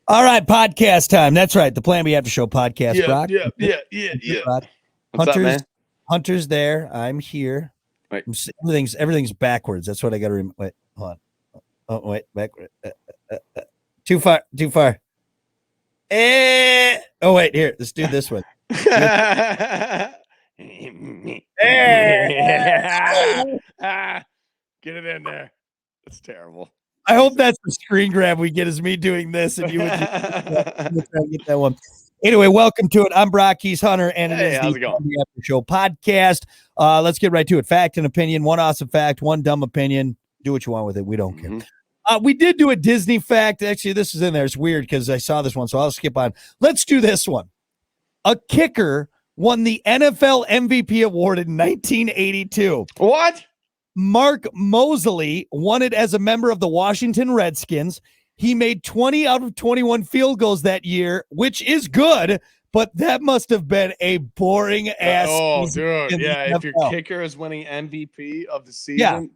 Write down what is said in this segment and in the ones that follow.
All right, podcast time. That's right. The Plan B After Show podcast, Yeah, Brock. yeah. Brock. What's up, man? Hunter's there. I'm here. Wait. Everything's backwards. That's what I got to remember. Wait, hold on. Oh, wait, backward. Too far. Oh, wait, here. Let's do this one. Get it in there. That's terrible. I hope that's the screen grab we get is me doing this and you would get that one. Anyway, welcome to it. I'm Brock, he's Hunter, and it is the After Show podcast. Let's get right to it. Fact and opinion, one awesome fact, one dumb opinion. Do what you want with it. We don't care. We did do a Disney fact. Actually, this is in there. It's weird because I saw this one, so I'll skip on. Let's do this one. A kicker won the NFL MVP award in 1982. What? Mark Moseley won it as a member of the Washington Redskins. He made 20 out of 21 field goals that year, which is good, but that must have been a boring ass. Oh, dude. Yeah, if your kicker is winning MVP of the season,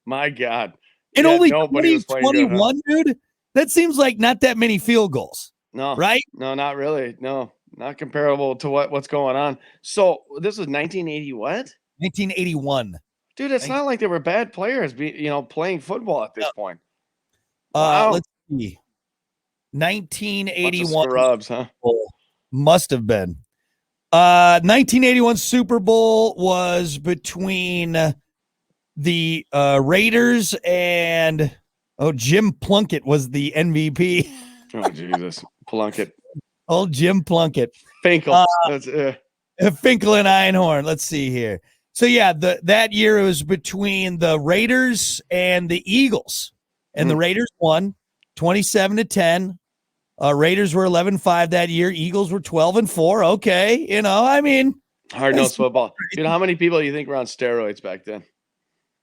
my God. And only 21, dude? That seems like not that many field goals. No. Right? No, not really. No, not comparable to what's going on. So this was 1980 what? 1981. Dude, it's not like they were bad players, playing football at this point. Wow. Let's see. 1981 scrubs, huh? Must have been. 1981 Super Bowl was between the Raiders and Jim Plunkett was the MVP. Oh, Jesus. Plunkett. Old Jim Plunkett. Finkel. Finkel and Einhorn. Let's see here. So, yeah, that year it was between the Raiders and the Eagles. And the Raiders won 27-10. Raiders were 11-5 that year. Eagles were 12-4. Okay. Hard-nosed football. Dude, how many people do you think were on steroids back then?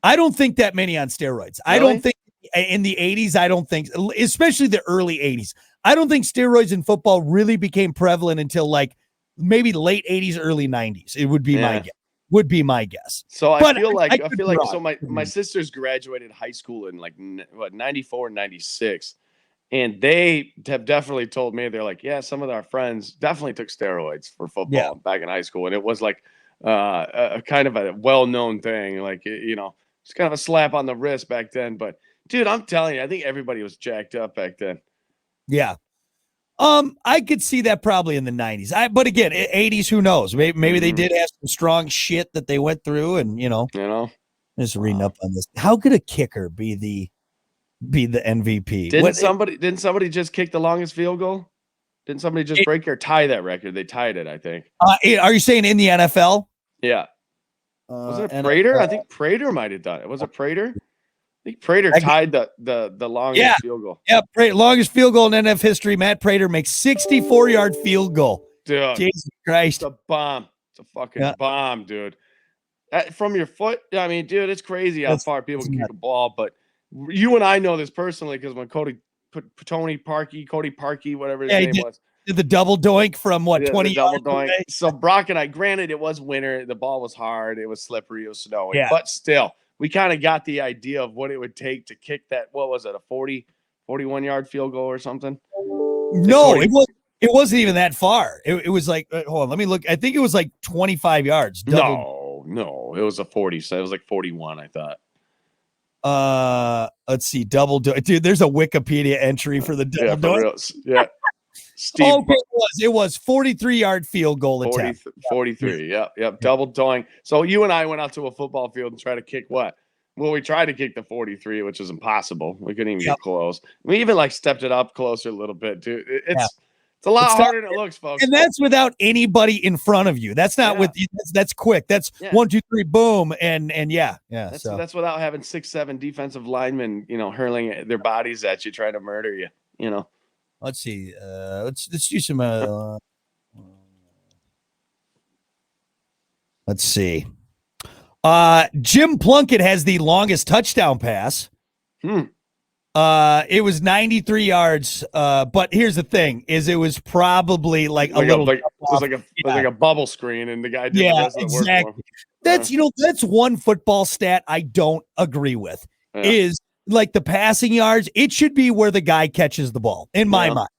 I don't think that many on steroids. Really? I don't think in the 80s, I don't think, especially the early 80s, I don't think steroids in football really became prevalent until like maybe late 80s, early 90s. It would be my guess. So I feel like so my sisters graduated high school in like 94, 96. And they have definitely told me, they're like, yeah, some of our friends definitely took steroids for football back in high school. And it was like a kind of a well-known thing. Like, it's kind of a slap on the wrist back then. But dude, I'm telling you, I think everybody was jacked up back then. Yeah. I could see that probably in the 90s. But again, 80s, who knows? Maybe they did have some strong shit that they went through, and just reading up on this. How could a kicker be the MVP? Didn't somebody just kick the longest field goal? Didn't somebody just break or tie that record? They tied it, I think. Are you saying in the NFL? Yeah. Was it Prater? I think Prater might have done it. Was it Prater? I think Prater tied the longest field goal. Yeah, longest field goal in NFL history. Matt Prater makes 64-yard field goal. Dude, Jesus Christ. It's a bomb. It's a fucking bomb, dude. From your foot, I mean, dude, it's crazy how far people can kick a ball. But you and I know this personally because when Cody Parkey, whatever his name was. Did the double doink from 20 yards away? So Brock and I, granted, it was winter. The ball was hard. It was slippery. It was snowy. Yeah. But still, we kind of got the idea of what it would take to kick that. What was it, a 41-yard field goal or something? No, it wasn't even that far. It was like, hold on, let me look. I think it was like 25 yards. No, it was a 40. So it was like 41, I thought. Let's see, double do. Dude, there's a Wikipedia entry for the double doink. Yeah. Steve, it was 43-yard field goal attempt. 43. Yep. Double doink. So you and I went out to a football field and tried to kick what? Well, we tried to kick the 43, which is impossible. We couldn't even get close. We even stepped it up closer a little bit, dude. It's a lot harder than it looks, folks. And that's without anybody in front of you. That's not with you. That's quick. That's 1, 2, 3, boom, and That's without having 6'7" defensive linemen, hurling their bodies at you, trying to murder you. Let's see. Let's do some. Let's see. Jim Plunkett has the longest touchdown pass. It was 93 yards. But here's the thing: it was probably like a bubble screen, and the guy did the rest of the work for him. That's one football stat I don't agree with. Is like the passing yards, it should be where the guy catches the ball, in my mind.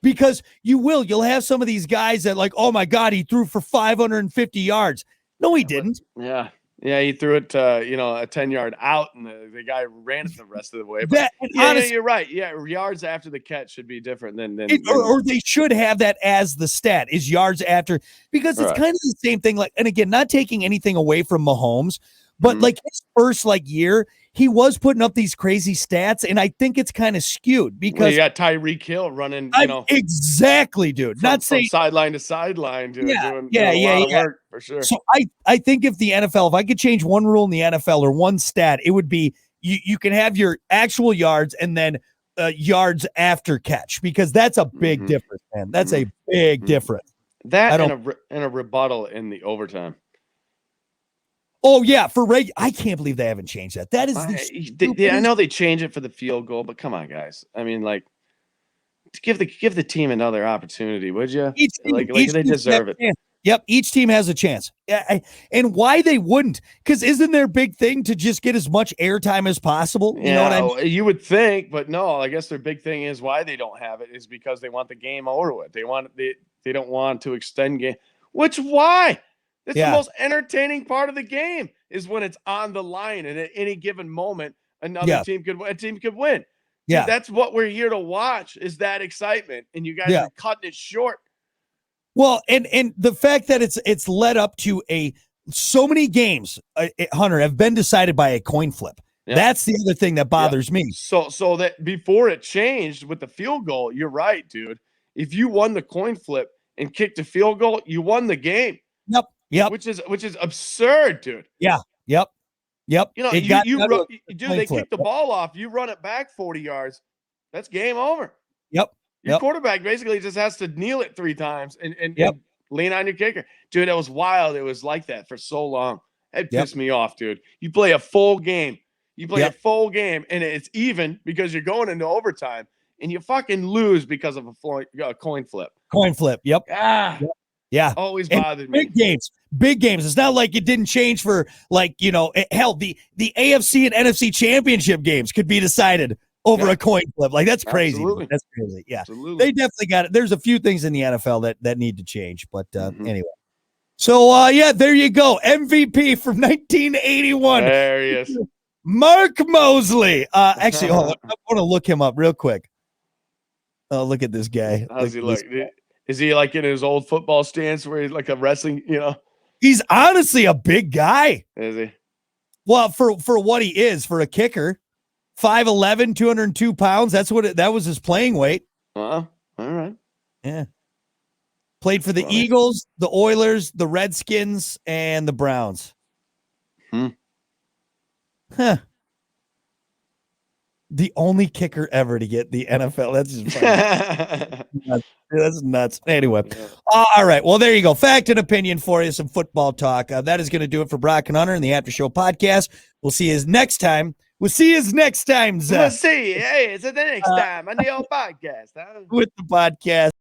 because you'll have some of these guys that like, oh my God, he threw for 550 yards. No, he didn't. Yeah. Yeah, he threw it, a 10-yard out, and the guy ran it the rest of the way. But honestly, you're right. Yeah, yards after the catch should be different than or they should have that as the stat is yards after, because it's kind of the same thing. Like, and again, not taking anything away from Mahomes, but like his first year, he was putting up these crazy stats, and I think it's kind of skewed because you got Tyreek Hill running, exactly, dude. From sideline to sideline, doing a lot of work for sure. So I think if the NFL, if I could change one rule in the NFL or one stat, it would be you can have your actual yards and then yards after catch, because that's a big difference, man. That's a big difference. That and a rebuttal in the overtime. Oh yeah, I can't believe they haven't changed that. That is I know they change it for the field goal, but come on, guys. I mean, like, give the team another opportunity, would you? Each they deserve it. Yep, each team has a chance. And why they wouldn't? Because isn't their big thing to just get as much airtime as possible? You know what I mean? You would think, but no. I guess their big thing is why they don't have it is because they want the game over with. They don't want to extend game. Why? It's the most entertaining part of the game is when it's on the line, and at any given moment, a team could win. Yeah, that's what we're here to watch, is that excitement, and you guys are cutting it short. Well, and the fact that it's led up to so many games, Hunter, have been decided by a coin flip. Yeah. That's the other thing that bothers me. So that before it changed with the field goal, you're right, dude. If you won the coin flip and kicked a field goal, you won the game. Yep. Which is absurd, dude. Yeah. Yep. They kick the ball off. You run it back 40 yards. That's game over. Yep. Your quarterback basically just has to kneel it 3 times and lean on your kicker. Dude, that was wild. It was like that for so long. It pissed me off, dude. You play a full game. A full game, and it's even because you're going into overtime, and you fucking lose because of a coin flip. Coin flip. Yep. Yeah. Always bothered me. Big games. It's not like it didn't change for hell, the AFC and NFC championship games could be decided over a coin flip. Like, that's crazy. Absolutely. That's crazy. Yeah. Absolutely. They definitely got it. There's a few things in the NFL that need to change, but anyway. So there you go. MVP from 1981. There he is. Mark Moseley. Actually, hold on. I want to look him up real quick. Oh, look at this guy. How's he look? Is he like in his old football stance where he's like a wrestling, He's honestly a big guy. Is he? Well, for what he is, for a kicker, 5'11", 202 pounds. That was his playing weight. All right. Yeah. Played for the Eagles, the Oilers, the Redskins, and the Browns. Huh. The only kicker ever to get the NFL. That's just funny. That's nuts. Anyway. All right. Well, there you go. Fact and opinion for you. Some football talk. That is going to do it for Brock and Hunter in the After Show podcast. We'll see you next time. We'll see you next time, Zach. We'll see you. Hey, it's the next time on the old podcast. With the podcast.